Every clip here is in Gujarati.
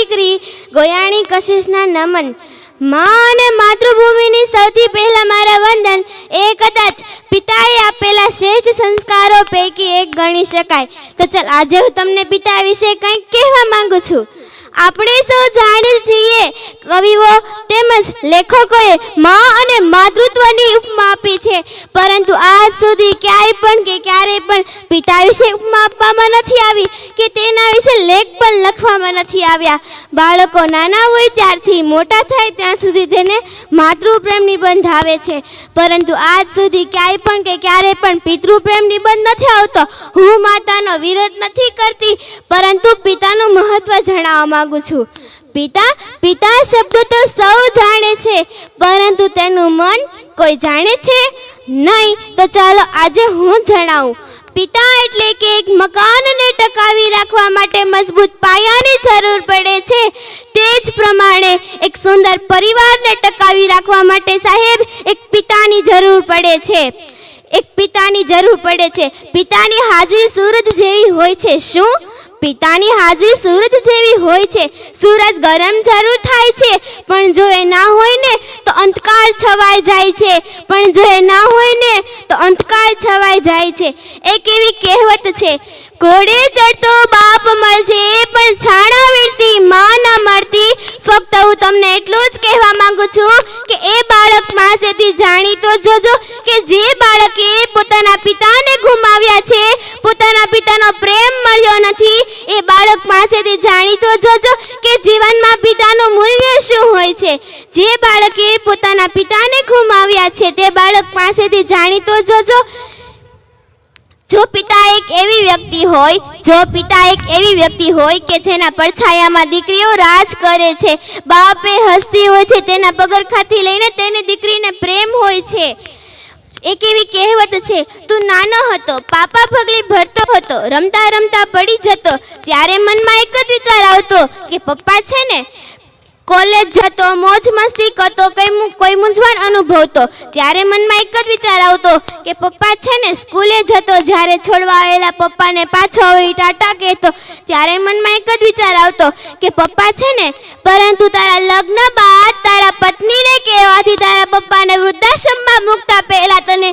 દીકરી ગોયાણી કશિશના નમન. માં અને માતૃભૂમિની સૌથી પહેલા મારા વંદન. એ કદાચ પિતાએ આપેલા શ્રેષ્ઠ સંસ્કારો પૈકી એક ગણી શકાય. તો ચાલ આજે હું તમને પિતા વિશે કંઈક કહેવા માંગુ છું. આપણે સૌ જાણીએ છીએ, કવિઓ તેમજ લેખકોએ માં અને માતૃત્વની ઉપમા આપી છે, પરંતુ આજ સુધી ક્યારેય પણ પિતા વિશે ઉપમા આપવામાં નથી આવી કે તેના વિશે લેખ પણ લખવામાં નથી આવ્યા. બાળકો નાના હોય ત્યારથી મોટા થાય ત્યાં સુધી તેને માતૃપ્રેમ નિબંધ આવે છે, પરંતુ આજ સુધી ક્યારેય પણ પિતૃપ્રેમ નિબંધ નથી આવતો. હું માતાનો વિરોધ નથી કરતી, પરંતુ પિતાનું મહત્વ જણાવવા માંગુ છું. પિતા શબ્દ તો સૌ જાણે છે, પરંતુ તેનું મન કોઈ જાણે છે નહીં. તો ચાલો આજે હું જણાવું. પિતા એટલે કે એક મકાનને ટકાવી રાખવા માટે મજબૂત પાયાની જરૂર પડે છે, તે જ પ્રમાણે એક સુંદર પરિવારને ટકાવી રાખવા માટે સાહેબ એક પિતાની જરૂર પડે છે. પિતાની હાજરી સૂરજ જેવી હોય છે. શું? પિતાની હાજરી સૂરજ જેવી હોય છે. સૂરજ ગરમ જરૂર થાય છે, પણ જો એ ના હોય ને તો અંધકાર છવાઈ જાય છે. એક એવી કહેવત છે, ઘોડે ચડતો બાપ મળશે પણ છાણા વીણતી માં ના મળતી. ફક્ત હું તમને એટલું જ કહેવા માંગુ છું કે એ બાળક પાસેથી જાણી તો જોજો કે જે બાળકે પોતાના પિતાને ગુમાવ્યા છે, પોતાના પિતાનો પ્રેમ મળ્યો નથી, એ બાળક પાસેથી જાણી તો જોજો કે જીવનમાં પિતાનું મૂલ્ય શું હોય છે. જે બાળકે પોતાના પિતાને ગુમાવ્યા છે તે બાળક પાસેથી જાણી તો જોજો. જો પિતા એક એવી વ્યક્તિ હોય કે જેના પડછાયામાં દીકરીઓ રાજ કરે છે, બાપે હસ્તી હોય છે, તેના પગરખાથી લઈને તેની દીકરીને પ્રેમ હોય છે. એક એવી કહેવત છે, તું નાનો હતો, પાપા પગલી ભરતો હતો, રમતા રમતા પડી જતો, ત્યારે મનમાં એક જ વિચાર આવતો કે પપ્પા છે ને કોલેજ જતો, મોજ મસ્તી કરતો, કોઈ મૂંઝવણ અનુભવતો, ત્યારે મનમાં એક જ વિચાર આવતો કે પપ્પા છે ને સ્કૂલે જતો, જ્યારે છોડવા આવેલા પપ્પાને પાછો આવી ટાટા કહેતો, ત્યારે મનમાં એક જ વિચાર આવતો કે પપ્પા છે ને. પરંતુ તારા લગ્ન બાદ તારા પત્નીને કહેવાથી તારા પપ્પાને વૃદ્ધાશ્રમમાં મૂકતા પહેલા તને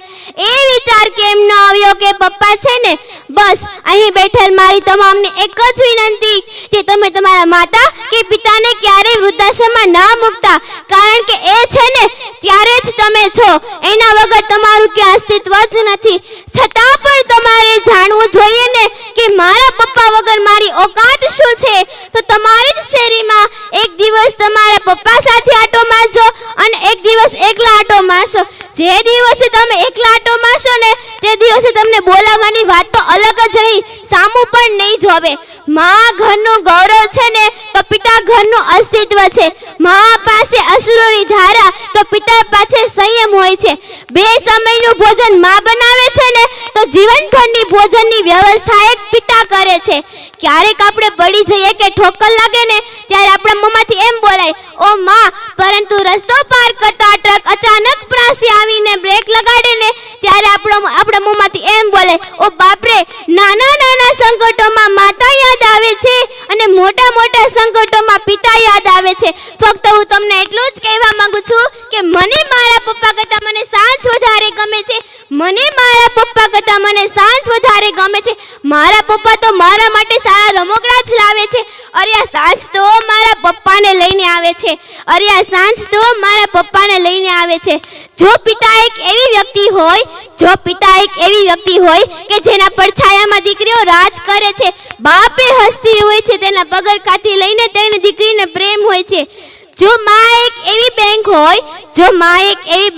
એ વિચાર કેમ ન આવ્યો કે પપ્પા છે ને. બસ અહીં બેઠેલ મારી તમામને એક જ વિનંતી કે તમે તમારા માતા કે પિતાને ક્યારેય વૃદ્ધાશ્રમમાં ના મૂકતા, કારણ કે એ છે ને ત્યારે જ તમે છો, એના વગર તમારું ક્યાં અસ્તિત્વ જ નથી. છતાં પણ તમારે જાણવું જોઈએ ને કે મારા પપ્પા વગર મારી ઓકાત શું છે. તો તમારી જ શેરીમાં એક દિવસ તમારા પપ્પા સાથે આટો મારજો અને એક દિવસ એકલા આટો મારશો. જે દિવસે તમે એકલા આટો મારશો ને તે દિવસે તમને બોલાવવાની વાત તો અલગ જ રહી, સામું પણ નહીં જોવે. માં ઘરનું ગૌરવ છે ને તો પિતા ઘરનું અસ્તિત્વ છે. માં પાસે અસુરોની ધારા તો પિતા પાસે સંયમ હોય છે. બે સમયનું ભોજન માં બનાવે છે ને તો જીવનભરની ભોજનની વ્યવસ્થા એક પિતા કરે છે. ક્યારેક આપણે પડી જઈએ કે ઠોકર લાગે ને ત્યારે આપણા મોંમાંથી એમ બોલાય, ઓ માં, પરંતુ રસ્તો પાર કરતા ટ્રક અચાનક પાસે આવીને બ્રેક લગાડે ને ત્યારે આપણા મોંમાંથી એમ બોલાય, ઓ બાપરે. નાના નાના સંકટોમાં માતા યાદ આવે છે અને મોટા મોટા સંકટોમાં પિતા યાદ આવે છે. ફક્ત હું તમને એટલું જ કહેવા માંગુ છું કે મને મારા પપ્પા કરતાં મને સાંજ વધારે ગમે છે. મારા પપ્પા તો મારા માટે સારા રમકડા જ લાવે છે. અરે આ સાંજ તો મારા પપ્પાને લઈને આવે છે. જો પિતા એક એવી વ્યક્તિ હોય કે જેના પડછાયામાં દીકરીઓ રાજ કરે છે, બાપે હસ્તી હોય છે, તેના પગરખાથી લઈને તેની દીકરીને પ્રેમ હોય છે. જો માં એક એવી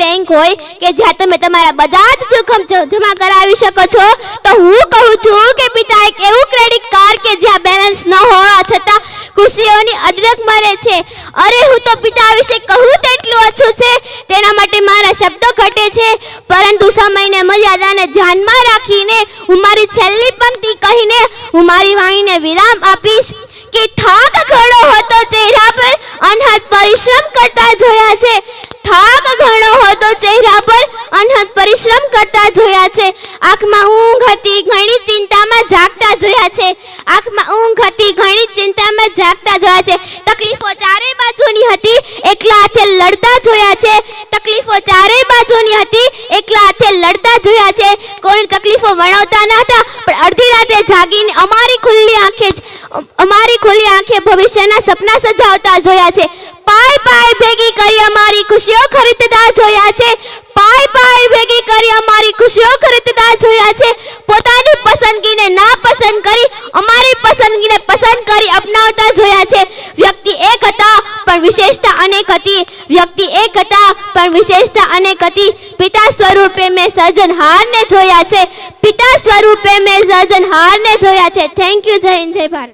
બેંક હોય કે જ્યાં તમે તમારા બધા જ જોખમ જમા કરાવી શકો છો, તો હું કહું છું કે પિતા એક એવું ક્રેડિટ કાર્ડ કે જ્યાં બેલેન્સ ન હોવા છતાં ખુશીઓની અઢળક મળે છે. અરે હું તો પિતા વિશે કહું તેટલું ઓછું છે, તેના માટે મારા શબ્દો ઘટે છે. પરંતુ સમયને મર્યાદાને ધ્યાનમાં રાખીને હું મારી છેલ્લી પંક્તિ કહીને હું મારી વાણીને વિરામ આપીશ કે થાક ઘણો હતો ચહેરા પર, અનહદ પરિશ્રમ કરતા જોયા છે. આંખમાં ઊંઘ હતી, ઘણી ચિંતામાં જાગતા જોયા છે. ચિંતામાં જાગતા જોયા છે. તકલીફો ચારે બાજુની હતી, એકલા હાથે લડતા જોયા છે. તકલીફો ચારે બાજુની હતી, એકલા હાથે લડતા જોયા છે. કોઈ તકલીફો વણાવતા ન હતા, પણ અડધી રાતે જાગીને અમારી ખુલ્લી આંખે ભવિષ્યના સપના સજાવતા જોયા છે. પાય પાય ભેગી કરી અમારી ખુશીઓ ખરીદતા જોયા છે. પાય પાય ભેગી કરી અમારી ખુશીઓ ખરીદતા જોયા છે. પોતાની પસંદગીને ના પસંદ કરી અમારી પસંદગીને પસંદ કરી અપનાવતા જોયા છે. વ્યક્તિ એક હતા પણ વિશેષતા અનેક હતી. વ્યક્તિ એક હતા પણ વિશેષતા અનેક હતી. પિતા સ્વરૂપે મેં સર્જનહારને જોયા છે. પિતા સ્વરૂપે મેં સર્જનહારને જોયા છે. Thank you. જય હિન્દ, જય ભારત.